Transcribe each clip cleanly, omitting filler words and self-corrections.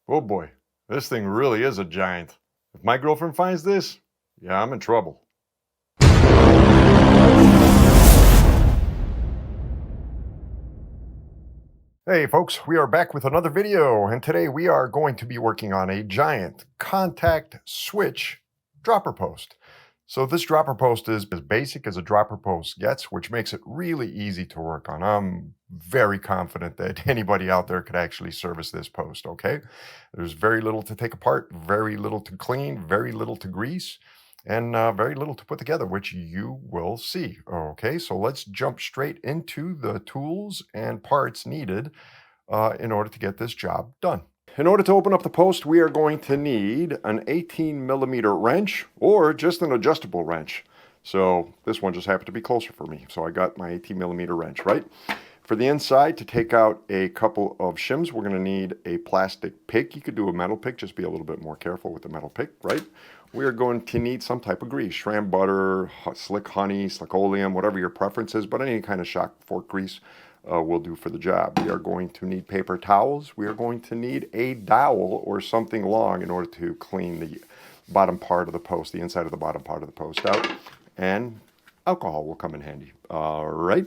Oh boy, this thing really is a giant. If my girlfriend finds this, yeah, I'm in trouble. Hey folks, we are back with another video, and today we are going to be working on a giant contact switch dropper post. So this dropper post is as basic as a dropper post gets, which makes it really easy to work on. I'm very confident that anybody out there could actually service this post, okay? There's very little to take apart, very little to clean, very little to grease, and very little to put together, which you will see. Okay, so let's jump straight into the tools and parts needed in order to get this job done. In order to open up the post, we are going to need an 18mm wrench or just an adjustable wrench. So this one just happened to be closer for me, so I got my 18mm wrench, right? For the inside, to take out a couple of shims, we're going to need a plastic pick. You could do a metal pick, just be a little bit more careful with the metal pick, right? We are going to need some type of grease, shrimp butter, slick honey, slick oleum, whatever your preference is, but any kind of shock fork grease will do for the job. We are going to need paper towels. We are going to need a dowel or something long in order to clean the bottom part of the post, the inside of the bottom part of the post out, and alcohol will come in handy. All right.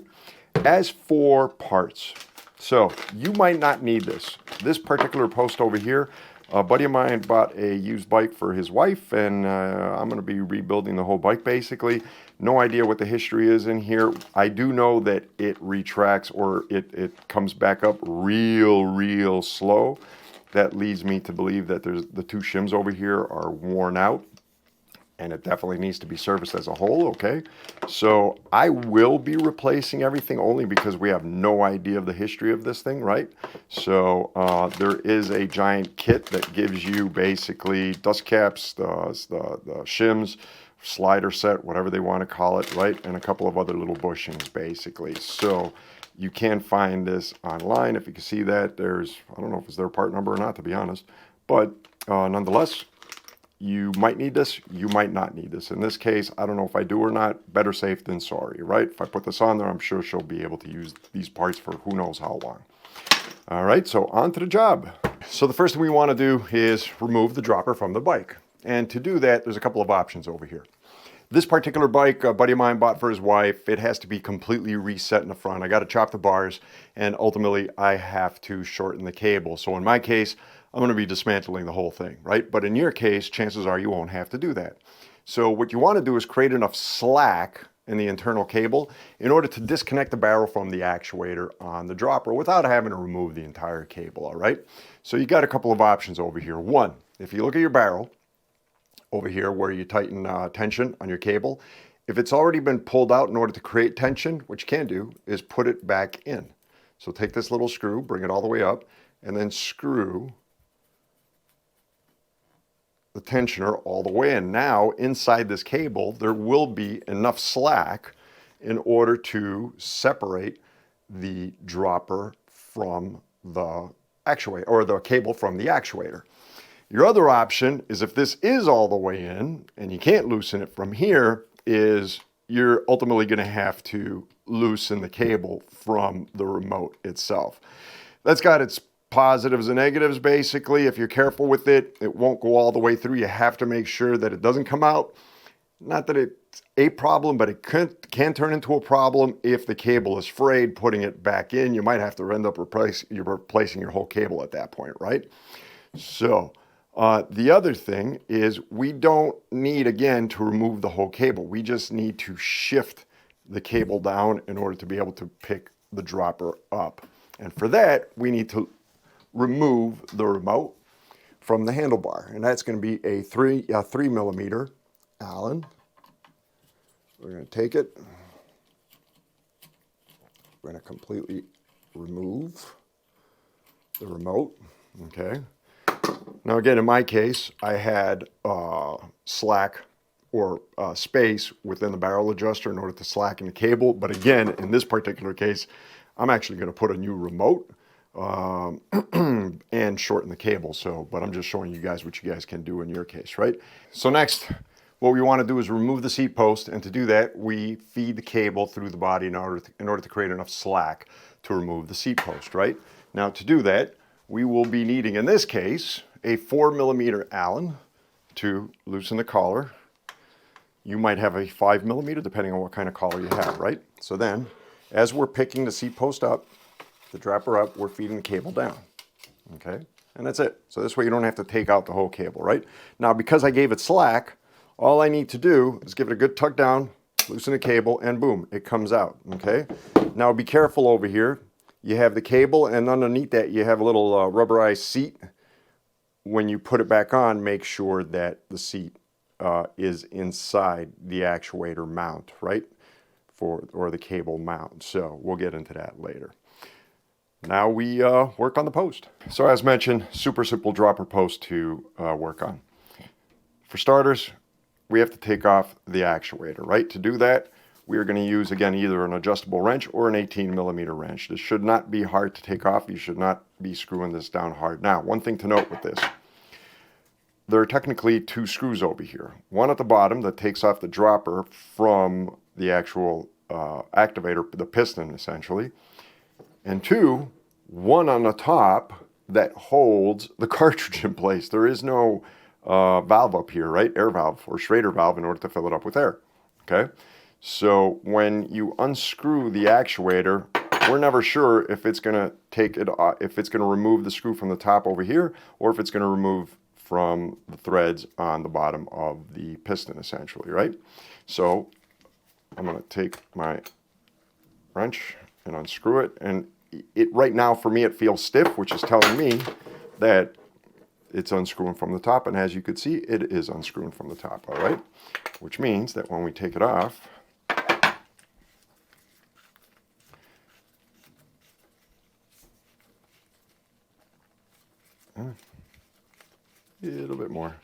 As for parts, so you might not need this. This particular post over here, a buddy of mine bought a used bike for his wife, and I'm going to be rebuilding the whole bike basically. No idea what the history is in here. I do know that it retracts or it comes back up real slow. That leads me to believe that the two shims over here are worn out, and it definitely needs to be serviced as a whole, okay? So I will be replacing everything only because we have no idea of the history of this thing, right? So there is a giant kit that gives you basically dust caps, the shims, slider set, whatever they want to call it, right? And a couple of other little bushings, basically. So you can find this online. If you can see that, there's, I don't know if it's their part number or not, to be honest. But nonetheless, you might need this, you might not need this. In this case, I don't know if I do or not. Better safe than sorry, right? If I put this on there, I'm sure she'll be able to use these parts for who knows how long. All right, so on to the job. So the first thing we want to do is remove the dropper from the bike. And to do that, there's a couple of options over here. This particular bike, a buddy of mine bought for his wife, it has to be completely reset in the front. I got to chop the bars, and ultimately I have to shorten the cable. So in my case, I'm going to be dismantling the whole thing, right? But in your case, chances are you won't have to do that. So what you want to do is create enough slack in the internal cable in order to disconnect the barrel from the actuator on the dropper without having to remove the entire cable, all right? So you got a couple of options over here. One, if you look at your barrel, over here where you tighten tension on your cable, if it's already been pulled out in order to create tension, what you can do is put it back in. So take this little screw, bring it all the way up, and then screw the tensioner all the way in. Now, inside this cable, there will be enough slack in order to separate the dropper from the actuator, or the cable from the actuator. Your other option is, if this is all the way in and you can't loosen it from here, is you're ultimately going to have to loosen the cable from the remote itself. That's got its positives and negatives, basically. If you're careful with it, it won't go all the way through. You have to make sure that it doesn't come out. Not that it's a problem, but it can turn into a problem if the cable is frayed. Putting it back in, you might have to end up replacing your whole cable at that point, right? So the other thing is, we don't need, again, to remove the whole cable. We just need to shift the cable down in order to be able to pick the dropper up. And for that, we need to remove the remote from the handlebar. And that's going to be a 3mm Allen. We're going to take it. We're going to completely remove the remote. Okay. Now again, in my case, I had slack or space within the barrel adjuster in order to slacken the cable. But again, in this particular case, I'm actually going to put a new remote and shorten the cable. So, but I'm just showing you guys what you guys can do in your case, right? So next, what we want to do is remove the seat post. And to do that, we feed the cable through the body in order to create enough slack to remove the seat post, right? Now to do that, we will be needing, in this case, a 4mm Allen to loosen the collar. You might have a 5mm depending on what kind of collar you have, right? So then, as we're picking the seat post up, the dropper up, we're feeding the cable down, okay? And that's it. So this way you don't have to take out the whole cable, right? Now, because I gave it slack, all I need to do is give it a good tug down, loosen the cable, and boom, it comes out, okay? Now be careful over here. You have the cable, and underneath that you have a little rubberized seat. When you put it back on, make sure that the seat is inside the actuator mount, right? Or the cable mount. So we'll get into that later. Now we work on the post. So as mentioned, super simple dropper post to work on. For starters, we have to take off the actuator, right? To do that, we are going to use, again, either an adjustable wrench or an 18mm wrench. This should not be hard to take off. You should not be screwing this down hard. Now, one thing to note with this, there are technically two screws over here. One at the bottom that takes off the dropper from the actual activator, the piston essentially, and two, one on the top that holds the cartridge in place. There is no valve up here, right? Air valve or Schrader valve in order to fill it up with air, okay? So when you unscrew the actuator, we're never sure if it's going to take it, if it's going to remove the screw from the top over here, or if it's going to remove from the threads on the bottom of the piston, essentially, right? So I'm going to take my wrench and unscrew it, and it right now for me it feels stiff, which is telling me that it's unscrewing from the top, and as you can see, it is unscrewing from the top, all right? Which means that when we take it off, a little bit more,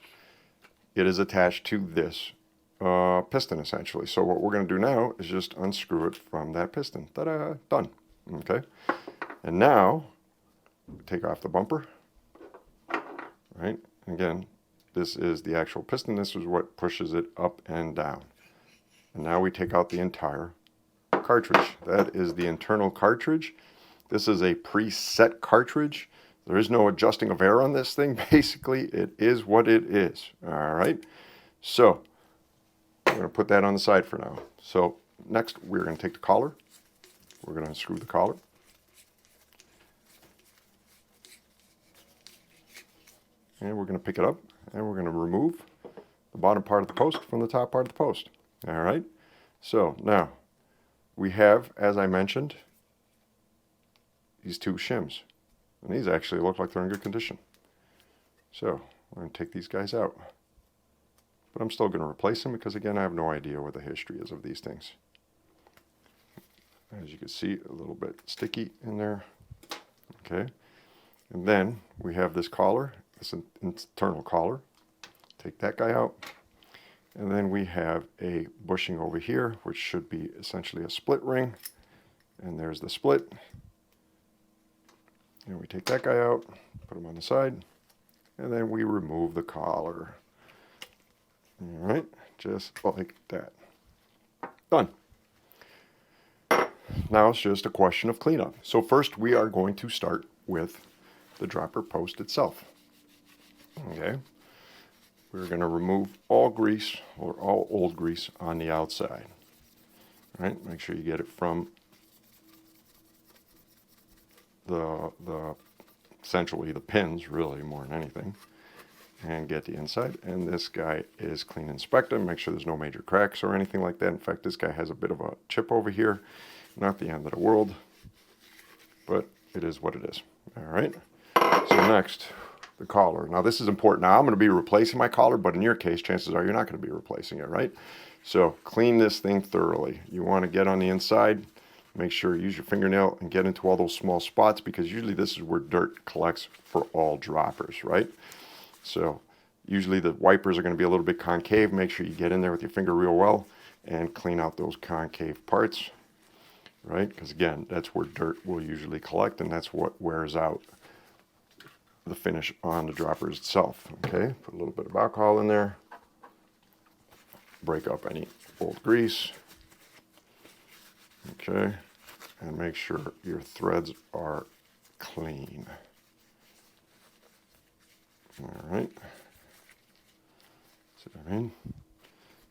it is attached to this piston essentially. So what we're going to do now is just unscrew it from that piston. Ta-da! Done. Okay. And now take off the bumper. Right. Again, this is the actual piston. This is what pushes it up and down. And now we take out the entire cartridge. That is the internal cartridge. This is a preset cartridge. There is no adjusting of air on this thing. Basically, it is what it is. All right. So we're going to put that on the side for now. So next, we're going to take the collar. We're going to unscrew the collar. And we're going to pick it up, and we're going to remove the bottom part of the post from the top part of the post. All right. So now we have, as I mentioned, these two shims. And these actually look like they're in good condition. So we're going to take these guys out. But I'm still going to replace them because, again, I have no idea what the history is of these things. As you can see, a little bit sticky in there. Okay. And then we have this collar, this internal collar. Take that guy out. And then we have a bushing over here, which should be essentially a split ring. And there's the split. And we take that guy out, put him on the side, and then we remove the collar. All right, just like that. Done. Now it's just a question of cleanup. So first we are going to start with the dropper post itself. Okay. We're going to remove all grease or all old grease on the outside. All right, make sure you get it from the essentially the pins, really, more than anything, and get the inside. And this guy is clean. Inspect him, make sure there's no major cracks or anything like that. In fact, this guy has a bit of a chip over here. Not the end of the world, but it is what it is. All right. So next, the collar. Now this is important. Now I'm going to be replacing my collar, but in your case, chances are you're not going to be replacing it, right? So clean this thing thoroughly. You want to get on the inside. Make sure you use your fingernail and get into all those small spots, because usually this is where dirt collects for all droppers, right? So usually the wipers are going to be a little bit concave. Make sure you get in there with your finger real well and clean out those concave parts, right? Because again, that's where dirt will usually collect, and that's what wears out the finish on the droppers itself. Okay, put a little bit of alcohol in there. Break up any old grease. Okay, and make sure your threads are clean. All right. See what I mean?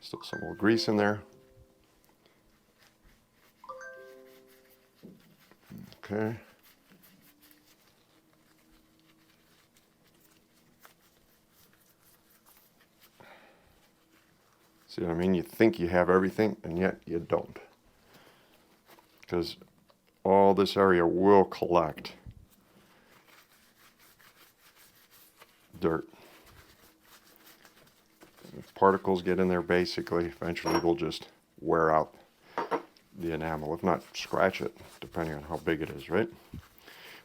Still some old grease in there. Okay. See what I mean? You think you have everything, and yet you don't. Because all this area will collect dirt. If particles get in there, basically, eventually they'll just wear out the enamel, if not scratch it, depending on how big it is, right?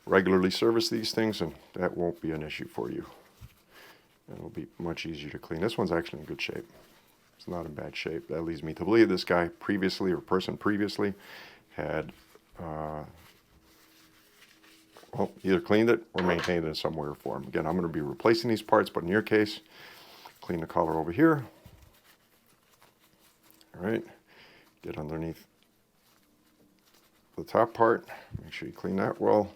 Regularly service these things, and that won't be an issue for you. It'll be much easier to clean. This one's actually in good shape. It's not in bad shape. That leads me to believe this guy previously, or person previously, had well, either cleaned it or maintained it in some way or form. Again, I'm going to be replacing these parts, but in your case, clean the collar over here. All right, get underneath the top part. Make sure you clean that well.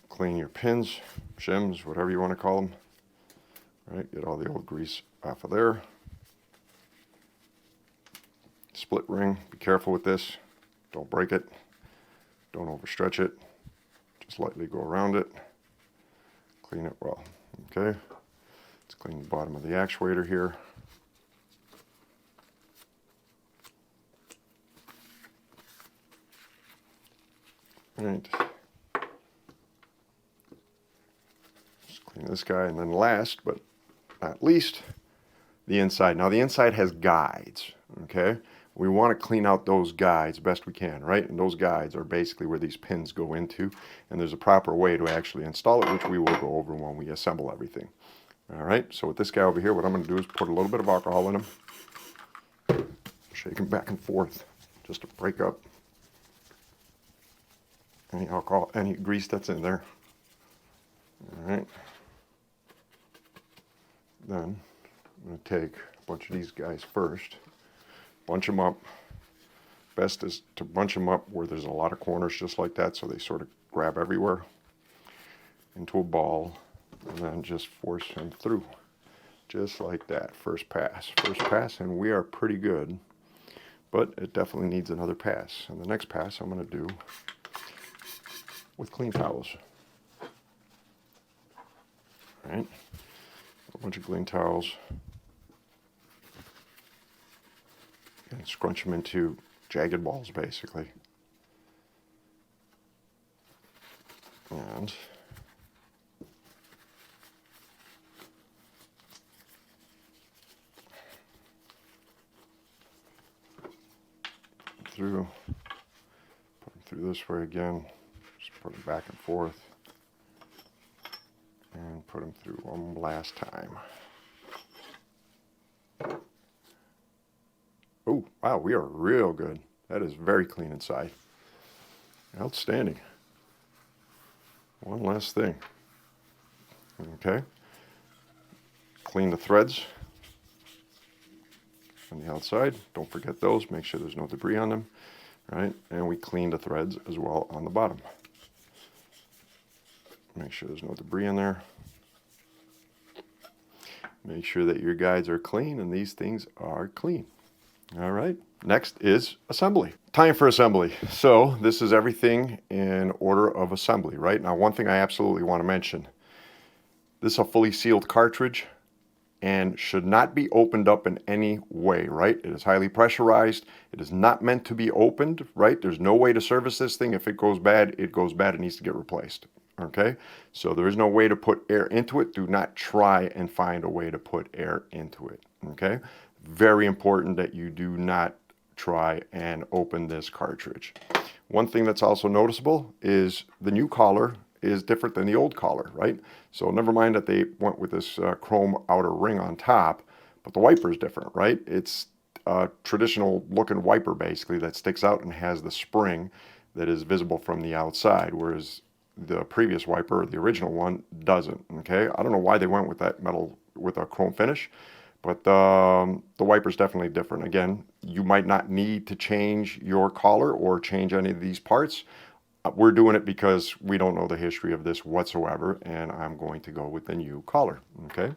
Clean your pins, shims, whatever you want to call them. All right, get all the old grease off of there. Split ring, be careful with this. Don't break it. Don't overstretch it. Just lightly go around it. Clean it well. Okay. Let's clean the bottom of the actuator here. All right. Just clean this guy, and then last but not least, the inside. Now the inside has guides, okay? We want to clean out those guides best we can, right? And those guides are basically where these pins go into, and there's a proper way to actually install it, which we will go over when we assemble everything. All right, so with this guy over here, what I'm going to do is put a little bit of alcohol in him, shake him back and forth just to break up any alcohol, any grease that's in there. All right. Then I'm going to take a bunch of these guys first, bunch them up. Best is to bunch them up where there's a lot of corners just like that, so they sort of grab everywhere into a ball, and then just force them through just like that. First pass, and we are pretty good, but it definitely needs another pass. And the next pass I'm going to do with clean towels. All right, a bunch of clean towels, and scrunch them into jagged balls, basically. And put them through this way again. Just put them back and forth, and put them through one last time. Oh, wow, we are real good. That is very clean inside. Outstanding. One last thing. Okay. Clean the threads on the outside. Don't forget those. Make sure there's no debris on them. Right? And we clean the threads as well on the bottom. Make sure there's no debris in there. Make sure that your guides are clean and these things are clean. All right, next is assembly. Time for assembly. So this is everything in order of assembly, right? Now, one thing I absolutely want to mention, this is a fully sealed cartridge and should not be opened up in any way, right? It is highly pressurized. It is not meant to be opened, right? There's no way to service this thing. If it goes bad, it goes bad. It needs to get replaced, okay? So there is no way to put air into it. Do not try and find a way to put air into it, okay? Very important that you do not try and open this cartridge. One thing that's also noticeable is the new collar is different than the old collar, right? So never mind that they went with this chrome outer ring on top, but the wiper is different, right? It's a traditional looking wiper basically that sticks out and has the spring that is visible from the outside, whereas the previous wiper, the original one, doesn't, okay? I don't know why they went with that metal with a chrome finish, but the wiper is definitely different. Again, you might not need to change your collar or change any of these parts. We're doing it because we don't know the history of this whatsoever, and I'm going to go with the new collar, okay?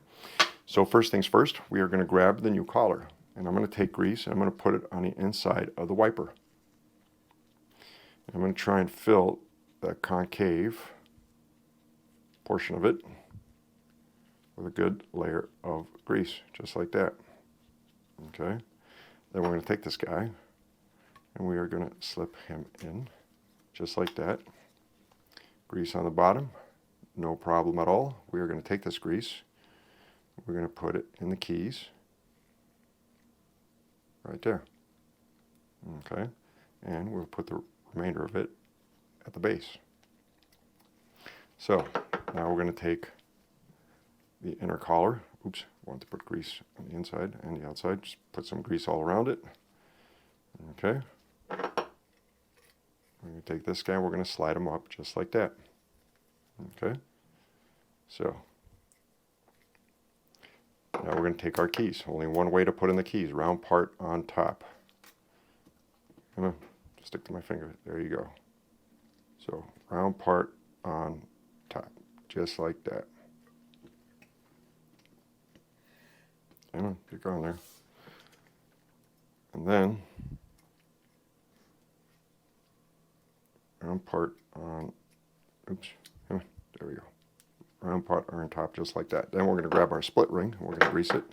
So first things first, we are going to grab the new collar, and I'm going to take grease and I'm going to put it on the inside of the wiper. I'm going to try and fill the concave portion of it with a good layer of grease, just like that, okay? Then we're going to take this guy and we are going to slip him in, just like that. Grease on the bottom, no problem at all. We are going to take this grease, we're going to put it in the keys, right there. Okay, and we'll put the remainder of it at the base. So now we're going to take the inner collar. Oops, I want to put grease on the inside and the outside. Just put some grease all around it. Okay. We're going to take this guy, we're going to slide him up just like that. Okay. So now we're going to take our keys. Only one way to put in the keys, round part on top. I'm going to stick to my finger. There you go. So round part on top, just like that. Get on there. And then round part on, oops, there we go. Round part on top, just like that. Then we're going to grab our split ring, and we're going to grease it.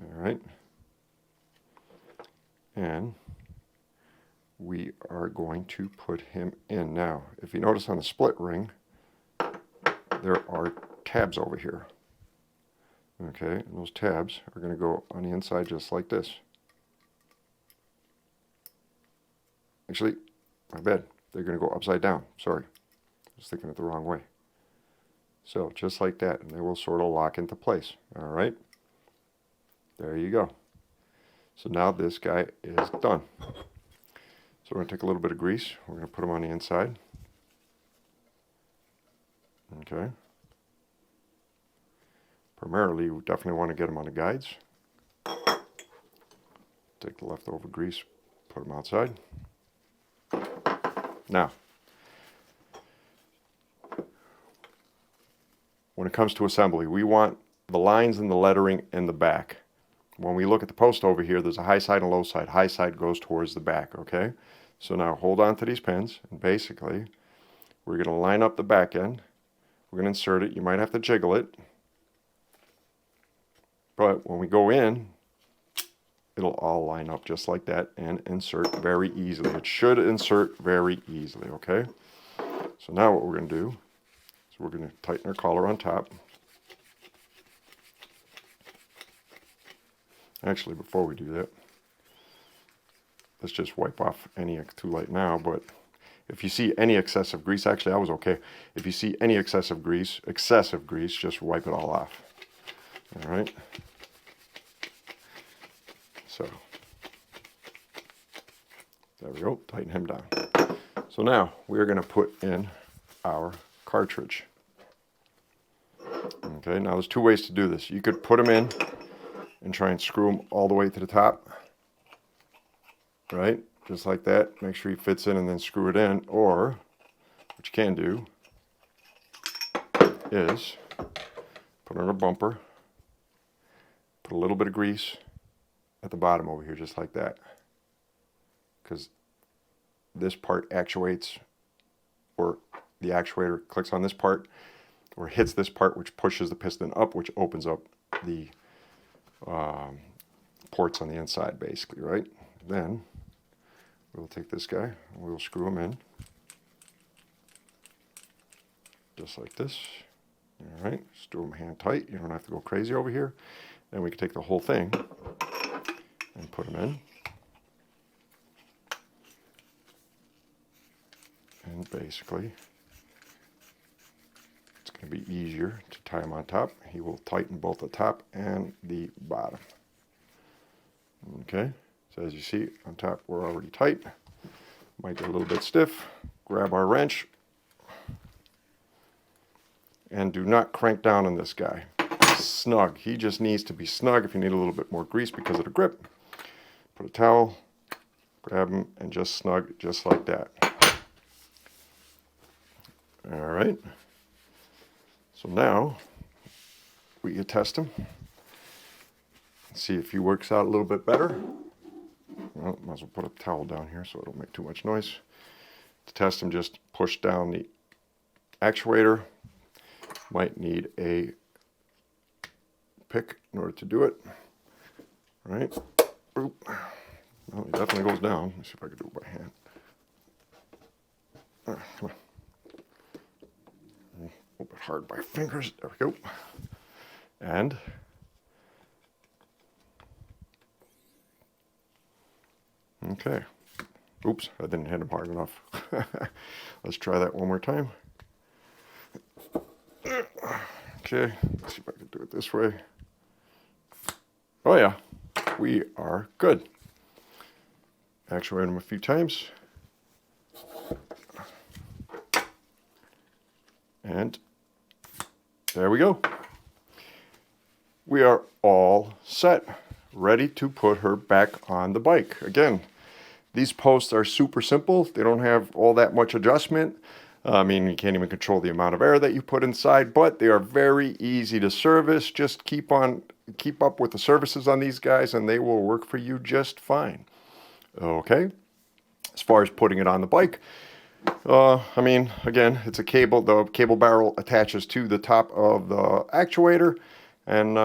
All right. And we are going to put him in. Now, if you notice on the split ring, there are tabs over here. Okay, and those tabs are going to go on the inside just like this. Actually, my bad. They're going to go upside down. Sorry. I was thinking it the wrong way. So, just like that, and they will sort of lock into place. All right? There you go. So now this guy is done. So we're going to take a little bit of grease. We're going to put him on the inside. Okay. Primarily, we definitely want to get them on the guides. Take the leftover grease, put them outside. Now, when it comes to assembly, we want the lines and the lettering in the back. When we look at the post over here, there's a high side and low side. High side goes towards the back, okay? So now hold on to these pins, and basically, we're going to line up the back end. We're going to insert it. You might have to jiggle it. But when we go in, it'll all line up just like that and insert very easily. It should insert very easily, okay? So now what we're going to do is we're going to tighten our collar on top. Actually, before we do that, let's just wipe off any, too late now, but if you see any excessive grease, actually I was okay. If you see any excessive grease, just wipe it all off. All right? So, there we go, tighten him down. So now, we're going to put in our cartridge. Okay, now there's two ways to do this. You could put them in and try and screw them all the way to the top. Right, just like that. Make sure he fits in and then screw it in. Or, what you can do is put on a bumper, put a little bit of grease at the bottom over here, just like that, because this part actuates, or the actuator clicks on this part or hits this part, which pushes the piston up, which opens up the ports on the inside, basically, right? Then we'll take this guy and we'll screw him in just like this. All right, screw him hand tight. You don't have to go crazy over here. Then we can take the whole thing and put them in. And basically, it's going to be easier to tie him on top. He will tighten both the top and the bottom. Okay, so as you see, on top we're already tight. Might get a little bit stiff. Grab our wrench. And do not crank down on this guy. Snug. He just needs to be snug. If you need a little bit more grease because of the grip, put a towel, grab him, and just snug just like that. All right. So now we can test him. See if he works out a little bit better. Well, might as well put a towel down here so it don't make too much noise. To test him, just push down the actuator. Might need a pick in order to do it. All right. Oop. Well, it definitely goes down. Let me see if I can do it by hand. Come on. A little bit hard by fingers. There we go. And okay. Oops, I didn't hit him hard enough. Let's try that one more time. Okay, let's see if I can do it this way. Oh yeah, we are good. Actuate him a few times. And there we go. We are all set, ready to put her back on the bike. Again, these posts are super simple. They don't have all that much adjustment. I mean, you can't even control the amount of air that you put inside, but they are very easy to service. Just keep up with the services on these guys and they will work for you just fine. Okay. As far as putting it on the bike, I mean, again, it's a cable. The cable barrel attaches to the top of the actuator, and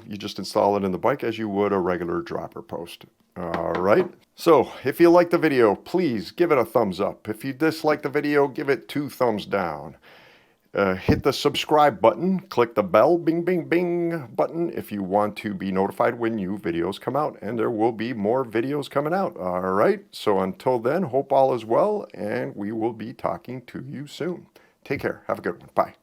you just install it in the bike as you would a regular dropper post. All right. So if you like the video, please give it a thumbs up. If you dislike the video, give it 2 thumbs down. Hit the subscribe button, click the bell, bing, bing, bing button if you want to be notified when new videos come out, and there will be more videos coming out. All right. So until then, hope all is well, and we will be talking to you soon. Take care. Have a good one. Bye.